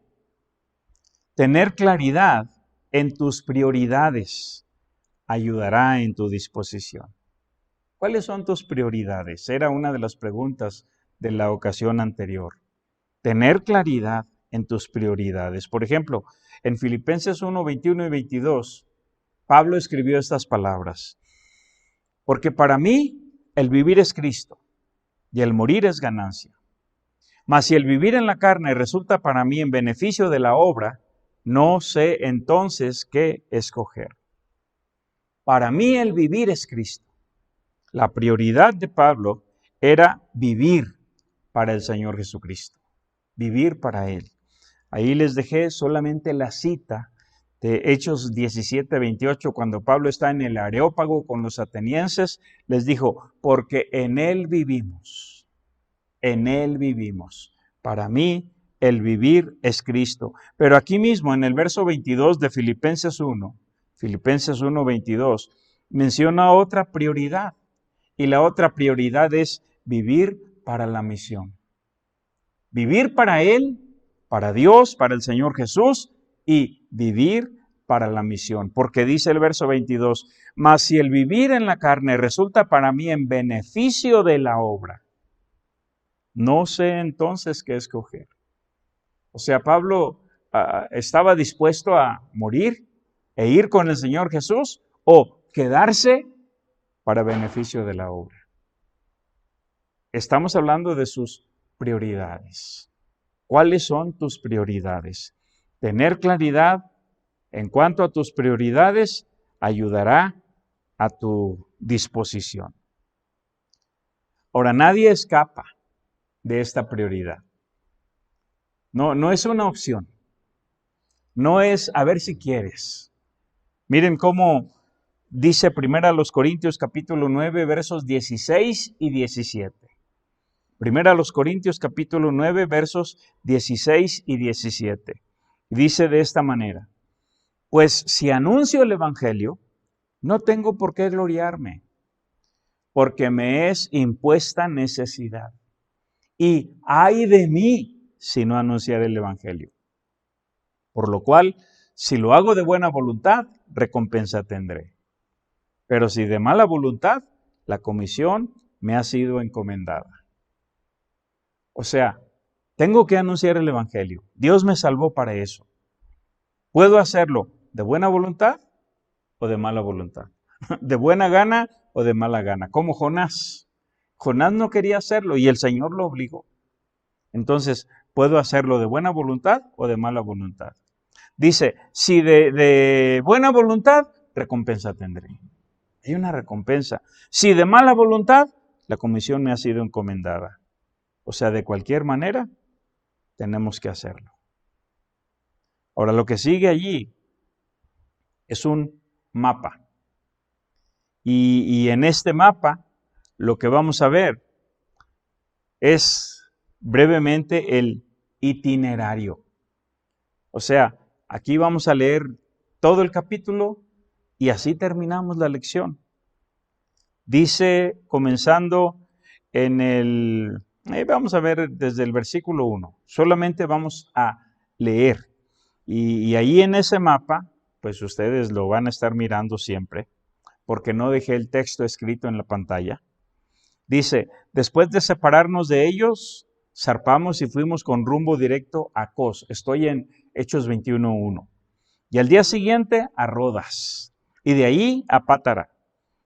tener claridad en tus prioridades ayudará en tu disposición. ¿Cuáles son tus prioridades? Era una de las preguntas de la ocasión anterior. Tener claridad en tus prioridades. Por ejemplo, en Filipenses 1, 21 y 22, Pablo escribió estas palabras. Porque para mí el vivir es Cristo y el morir es ganancia. Mas si el vivir en la carne resulta para mí en beneficio de la obra, no sé entonces qué escoger. Para mí el vivir es Cristo. La prioridad de Pablo era vivir para el Señor Jesucristo, vivir para Él. Ahí les dejé solamente la cita de Hechos 17, 28, cuando Pablo está en el Areópago con los atenienses, les dijo, porque en Él vivimos, en Él vivimos. Para mí el vivir es Cristo. Pero aquí mismo en el verso 22 de Filipenses 1, 22, menciona otra prioridad. Y la otra prioridad es vivir para la misión. Vivir para Él, para Dios, para el Señor Jesús y vivir para la misión. Porque dice el verso 22, mas si el vivir en la carne resulta para mí en beneficio de la obra, no sé entonces qué escoger. O sea, Pablo estaba dispuesto a morir e ir con el Señor Jesús o quedarse para beneficio de la obra. Estamos hablando de sus prioridades. ¿Cuáles son tus prioridades? Tener claridad en cuanto a tus prioridades ayudará a tu disposición. Ahora, nadie escapa de esta prioridad. No es una opción. No es a ver si quieres. Miren cómo dice 1 Corintios capítulo 9, versos 16 y 17. 1 Corintios capítulo 9, versos 16 y 17. Dice de esta manera, pues si anuncio el evangelio, no tengo por qué gloriarme, porque me es impuesta necesidad. Y ay de mí si no anunciar el evangelio. Por lo cual, si lo hago de buena voluntad, recompensa tendré. Pero si de mala voluntad, la comisión me ha sido encomendada. O sea, tengo que anunciar el evangelio. Dios me salvó para eso. ¿Puedo hacerlo de buena voluntad o de mala voluntad? ¿De buena gana o de mala gana? Como Jonás. Jonás no quería hacerlo y el Señor lo obligó. Entonces, ¿puedo hacerlo de buena voluntad o de mala voluntad? Dice, si de buena voluntad, recompensa tendré. Hay una recompensa. Si de mala voluntad, la comisión me ha sido encomendada. O sea, de cualquier manera, tenemos que hacerlo. Ahora, lo que sigue allí es un mapa. Y en este mapa, lo que vamos a ver es brevemente el itinerario. O sea, aquí vamos a leer todo el capítulo y así terminamos la lección. Dice, comenzando vamos a ver desde el versículo 1. Solamente vamos a leer. Y ahí en ese mapa, pues ustedes lo van a estar mirando siempre, porque no dejé el texto escrito en la pantalla. Dice, después de separarnos de ellos, zarpamos y fuimos con rumbo directo a Cos. Estoy en Hechos 21:1. Y al día siguiente a Rodas. Y de ahí a Pátara.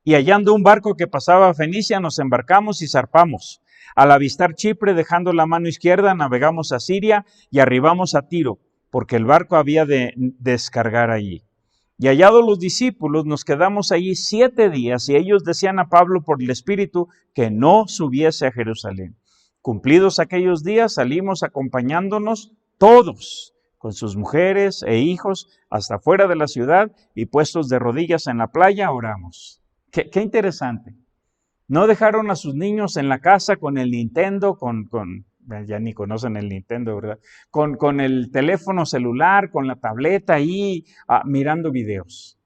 Y hallando un barco que pasaba a Fenicia, nos embarcamos y zarpamos. Al avistar Chipre, dejando la mano izquierda, navegamos a Siria y arribamos a Tiro, porque el barco había de descargar allí. Y hallados los discípulos, nos quedamos allí 7 días, y ellos decían a Pablo por el Espíritu que no subiese a Jerusalén. Cumplidos aquellos días, salimos acompañándonos todos, con sus mujeres e hijos, hasta fuera de la ciudad, y puestos de rodillas en la playa, oramos. Qué interesante. No dejaron a sus niños en la casa con el Nintendo, con ya ni conocen el Nintendo, ¿verdad? Con el teléfono celular, con la tableta ahí, mirando videos.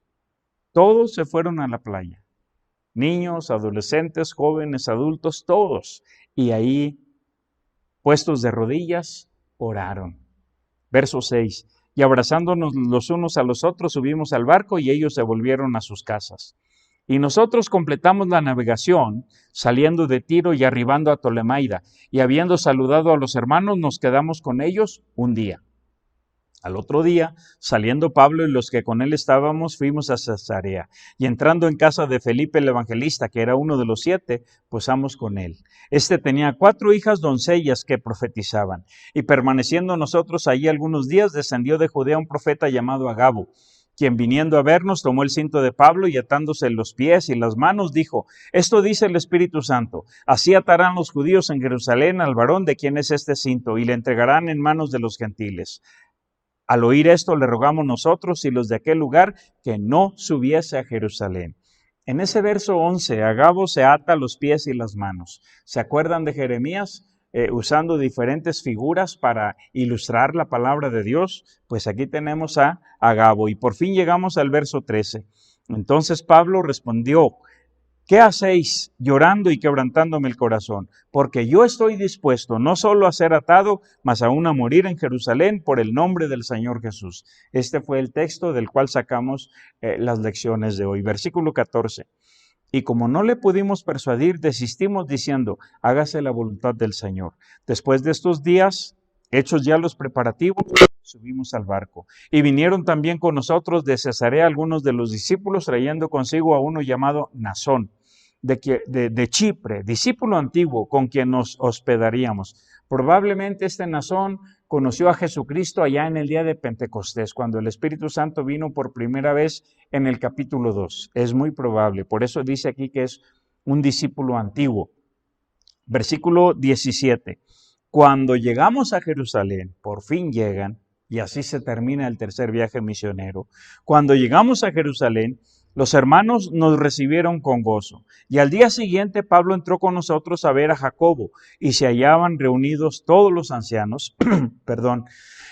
Todos se fueron a la playa. Niños, adolescentes, jóvenes, adultos, todos. Y ahí, puestos de rodillas, oraron. Verso 6. Y abrazándonos los unos a los otros, subimos al barco y ellos se volvieron a sus casas. Y nosotros completamos la navegación, saliendo de Tiro y arribando a Tolemaida, y habiendo saludado a los hermanos, nos quedamos con ellos un día. Al otro día, saliendo Pablo y los que con él estábamos, fuimos a Cesarea, y entrando en casa de Felipe el evangelista, que era uno de los 7, posamos con él. Este tenía 4 hijas doncellas que profetizaban, y permaneciendo nosotros allí algunos días, descendió de Judea un profeta llamado Agabo, quien viniendo a vernos tomó el cinto de Pablo y atándose los pies y las manos dijo: esto dice el Espíritu Santo, así atarán los judíos en Jerusalén al varón de quien es este cinto y le entregarán en manos de los gentiles. Al oír esto le rogamos nosotros y los de aquel lugar que no subiese a Jerusalén. En ese verso 11, Agabo se ata los pies y las manos. ¿Se acuerdan de Jeremías? Usando diferentes figuras para ilustrar la palabra de Dios, pues aquí tenemos a Agabo. Y por fin llegamos al verso 13. Entonces Pablo respondió: ¿qué hacéis llorando y quebrantándome el corazón? Porque yo estoy dispuesto no solo a ser atado, mas aún a morir en Jerusalén por el nombre del Señor Jesús. Este fue el texto del cual sacamos las lecciones de hoy. Versículo 14. Y como no le pudimos persuadir, desistimos diciendo: hágase la voluntad del Señor. Después de estos días, hechos ya los preparativos, subimos al barco. Y vinieron también con nosotros de Cesarea algunos de los discípulos, trayendo consigo a uno llamado Nasón, de Chipre, discípulo antiguo, con quien nos hospedaríamos. Probablemente este Nasón conoció a Jesucristo allá en el día de Pentecostés, cuando el Espíritu Santo vino por primera vez en el capítulo 2. Es muy probable, por eso dice aquí que es un discípulo antiguo. Versículo 17. Cuando llegamos a Jerusalén, por fin llegan, y así se termina el tercer viaje misionero. Cuando llegamos a Jerusalén, los hermanos nos recibieron con gozo. Y al día siguiente Pablo entró con nosotros a ver a Jacobo, y se hallaban reunidos todos los ancianos,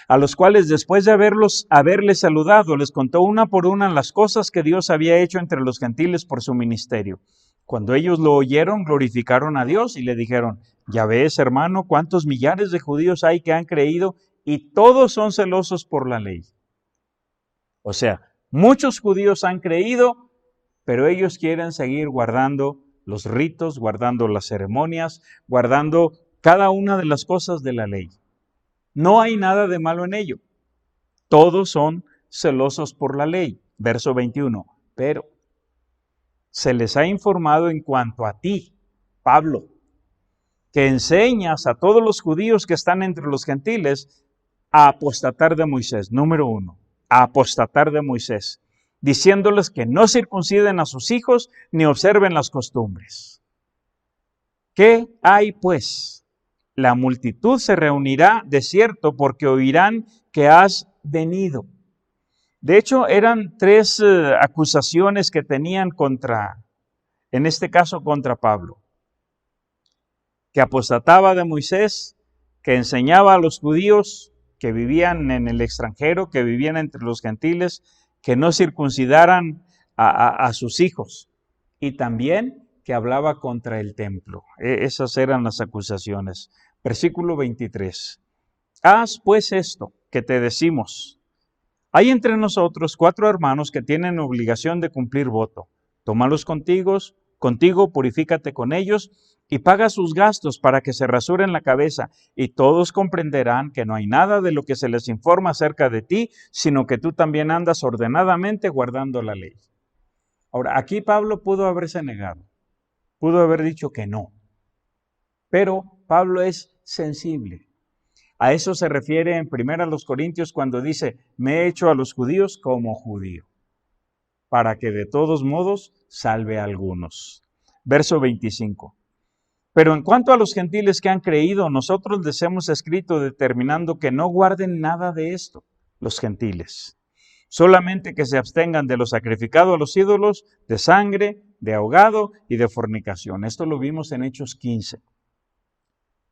a los cuales después de haberles saludado, les contó una por una las cosas que Dios había hecho entre los gentiles por su ministerio. Cuando ellos lo oyeron, glorificaron a Dios y le dijeron: ya ves, hermano, cuántos millares de judíos hay que han creído y todos son celosos por la ley. O sea, muchos judíos han creído, pero ellos quieren seguir guardando los ritos, guardando las ceremonias, guardando cada una de las cosas de la ley. No hay nada de malo en ello. Todos son celosos por la ley. Verso 21. Pero se les ha informado en cuanto a ti, Pablo, que enseñas a todos los judíos que están entre los gentiles a apostatar de Moisés. Número 1, a apostatar de Moisés, diciéndoles que no circunciden a sus hijos ni observen las costumbres. ¿Qué hay pues? La multitud se reunirá de cierto porque oirán que has venido. De hecho, eran 3 acusaciones que tenían en este caso contra Pablo. Que apostataba de Moisés, que enseñaba a los judíos que vivían en el extranjero, que vivían entre los gentiles, que no circuncidaran a sus hijos, y también que hablaba contra el templo. Esas eran las acusaciones. Versículo 23. Haz pues esto que te decimos. Hay entre nosotros 4 hermanos que tienen obligación de cumplir voto. Tómalos contigo, purifícate con ellos y paga sus gastos para que se rasuren la cabeza, y todos comprenderán que no hay nada de lo que se les informa acerca de ti, sino que tú también andas ordenadamente guardando la ley. Ahora, aquí Pablo pudo haberse negado, pudo haber dicho que no, pero Pablo es sensible. A eso se refiere en 1 Corintios cuando dice: me he hecho a los judíos como judío, para que de todos modos salve a algunos. Verso 25. Pero en cuanto a los gentiles que han creído, nosotros les hemos escrito determinando que no guarden nada de esto, los gentiles. Solamente que se abstengan de lo sacrificado a los ídolos, de sangre, de ahogado y de fornicación. Esto lo vimos en Hechos 15.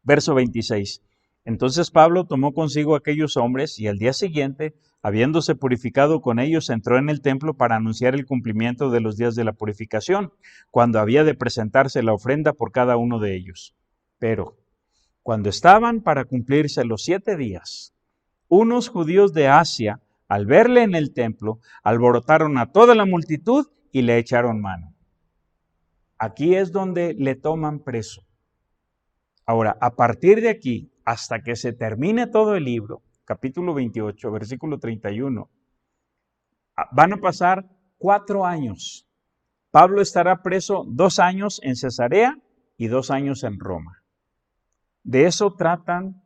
Verso 26. Entonces Pablo tomó consigo a aquellos hombres y al día siguiente, habiéndose purificado con ellos, entró en el templo para anunciar el cumplimiento de los días de la purificación, cuando había de presentarse la ofrenda por cada uno de ellos. Pero cuando estaban para cumplirse los 7 días, unos judíos de Asia, al verle en el templo, alborotaron a toda la multitud y le echaron mano. Aquí es donde le toman preso. Ahora, a partir de aquí, hasta que se termine todo el libro, capítulo 28, versículo 31, van a pasar 4 años. Pablo estará preso 2 años en Cesarea y 2 años en Roma. De eso tratan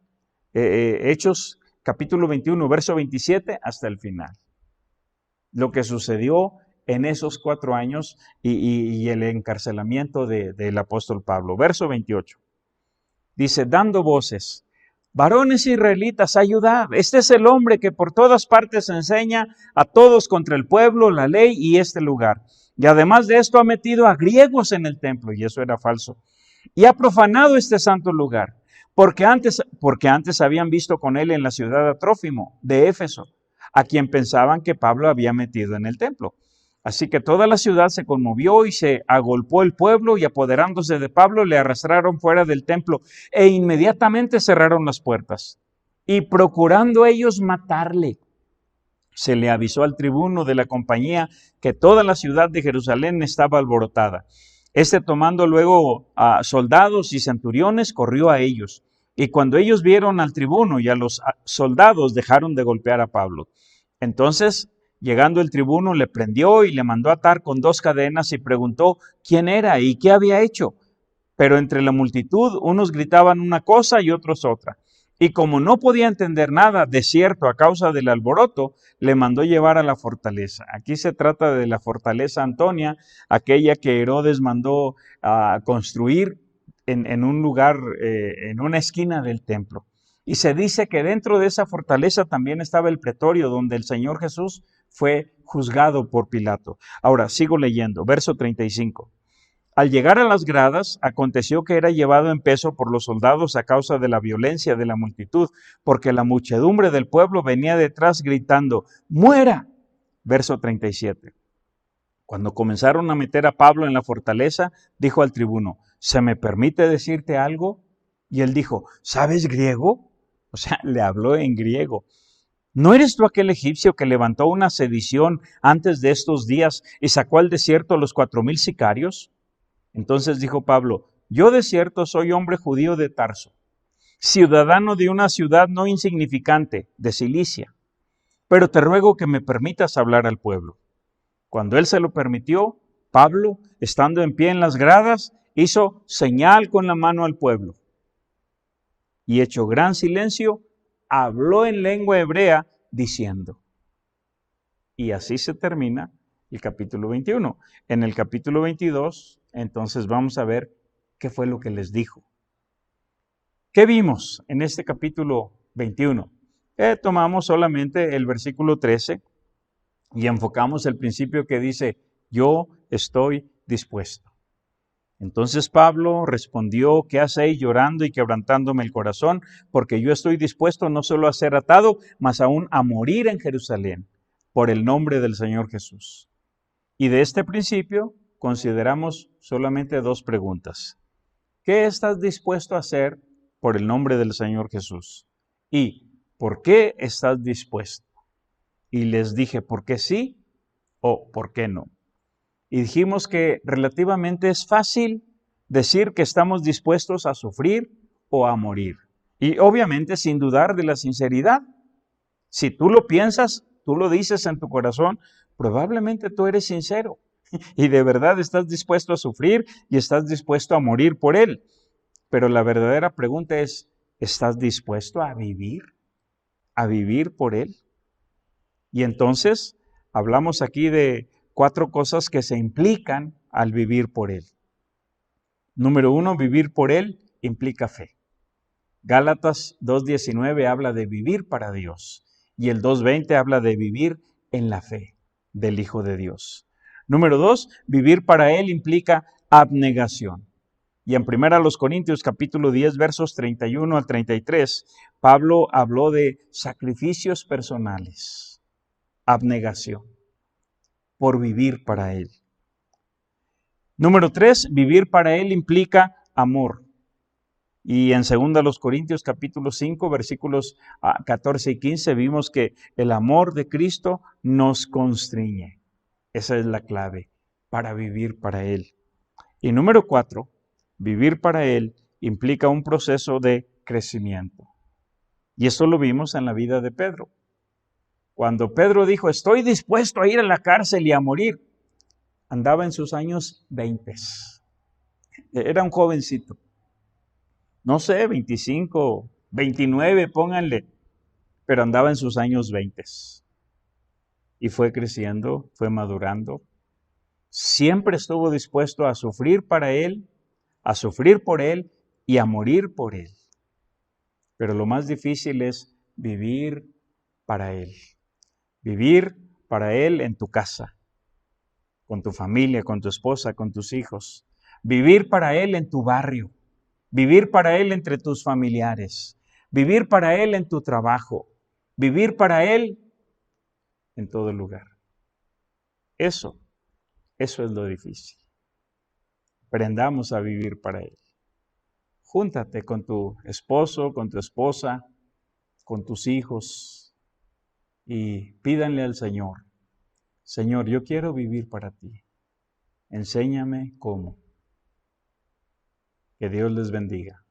Hechos capítulo 21, verso 27 hasta el final. Lo que sucedió en esos 4 años y el encarcelamiento del apóstol Pablo. Verso 28. Dice, dando voces, varones israelitas, ayudad. Este es el hombre que por todas partes enseña a todos contra el pueblo, la ley y este lugar. Y además de esto ha metido a griegos en el templo, y eso era falso. Y ha profanado este santo lugar, porque antes habían visto con él en la ciudad a Trófimo de Éfeso, a quien pensaban que Pablo había metido en el templo. Así que toda la ciudad se conmovió y se agolpó el pueblo, y apoderándose de Pablo le arrastraron fuera del templo e inmediatamente cerraron las puertas. Y procurando ellos matarle, se le avisó al tribuno de la compañía que toda la ciudad de Jerusalén estaba alborotada. Este, tomando luego a soldados y centuriones, corrió a ellos. Y cuando ellos vieron al tribuno y a los soldados, dejaron de golpear a Pablo. Entonces, llegando el tribuno, le prendió y le mandó atar con 2 cadenas y preguntó quién era y qué había hecho. Pero entre la multitud, unos gritaban una cosa y otros otra. Y como no podía entender nada de cierto a causa del alboroto, le mandó llevar a la fortaleza. Aquí se trata de la fortaleza Antonia, aquella que Herodes mandó a construir en un lugar, en una esquina del templo. Y se dice que dentro de esa fortaleza también estaba el pretorio donde el Señor Jesús fue juzgado por Pilato. Ahora, sigo leyendo, verso 35. Al llegar a las gradas, aconteció que era llevado en peso por los soldados a causa de la violencia de la multitud, porque la muchedumbre del pueblo venía detrás gritando, ¡muera! Verso 37. Cuando comenzaron a meter a Pablo en la fortaleza, dijo al tribuno, ¿se me permite decirte algo? Y él dijo, ¿sabes griego? O sea, le habló en griego. ¿No eres tú aquel egipcio que levantó una sedición antes de estos días y sacó al desierto a los 4,000 sicarios? Entonces dijo Pablo, yo de cierto soy hombre judío de Tarso, ciudadano de una ciudad no insignificante, de Cilicia, pero te ruego que me permitas hablar al pueblo. Cuando él se lo permitió, Pablo, estando en pie en las gradas, hizo señal con la mano al pueblo. Y hecho gran silencio, habló en lengua hebrea diciendo. Y así se termina el capítulo 21. En el capítulo 22, entonces vamos a ver qué fue lo que les dijo. ¿Qué vimos en este capítulo 21? Tomamos solamente el versículo 13 y enfocamos el principio que dice, yo estoy dispuesto. Entonces Pablo respondió, ¿qué hacéis llorando y quebrantándome el corazón? Porque yo estoy dispuesto no solo a ser atado, mas aún a morir en Jerusalén, por el nombre del Señor Jesús. Y de este principio consideramos solamente 2 preguntas. ¿Qué estás dispuesto a hacer por el nombre del Señor Jesús? ¿Y por qué estás dispuesto? Y les dije, ¿por qué sí o por qué no? Y dijimos que relativamente es fácil decir que estamos dispuestos a sufrir o a morir. Y obviamente sin dudar de la sinceridad. Si tú lo piensas, tú lo dices en tu corazón, probablemente tú eres sincero. Y de verdad estás dispuesto a sufrir y estás dispuesto a morir por Él. Pero la verdadera pregunta es, ¿estás dispuesto a vivir? ¿A vivir por Él? Y entonces hablamos aquí de 4 cosas que se implican al vivir por Él. Número 1, vivir por Él implica fe. Gálatas 2:19 habla de vivir para Dios y el 2:20 habla de vivir en la fe del Hijo de Dios. Número 2, vivir para Él implica abnegación. Y en 1 Corintios capítulo 10, versos 31 al 33, Pablo habló de sacrificios personales, abnegación, por vivir para Él. Número 3, vivir para Él implica amor. Y en 2 Corintios capítulo 5, versículos 14 y 15, vimos que el amor de Cristo nos constriñe. Esa es la clave para vivir para Él. Y número 4, vivir para Él implica un proceso de crecimiento. Y eso lo vimos en la vida de Pedro. Cuando Pedro dijo, estoy dispuesto a ir a la cárcel y a morir, andaba en sus años 20. Era un jovencito. No sé, 25, 29, pónganle, pero andaba en sus años 20. Y fue creciendo, fue madurando. Siempre estuvo dispuesto a sufrir para Él, a sufrir por Él y a morir por Él. Pero lo más difícil es vivir para Él. Vivir para Él en tu casa, con tu familia, con tu esposa, con tus hijos. Vivir para Él en tu barrio. Vivir para Él entre tus familiares. Vivir para Él en tu trabajo. Vivir para Él en todo lugar. Eso es lo difícil. Aprendamos a vivir para Él. Júntate con tu esposo, con tu esposa, con tus hijos y pídanle al Señor, Señor, yo quiero vivir para ti. Enséñame cómo. Que Dios les bendiga.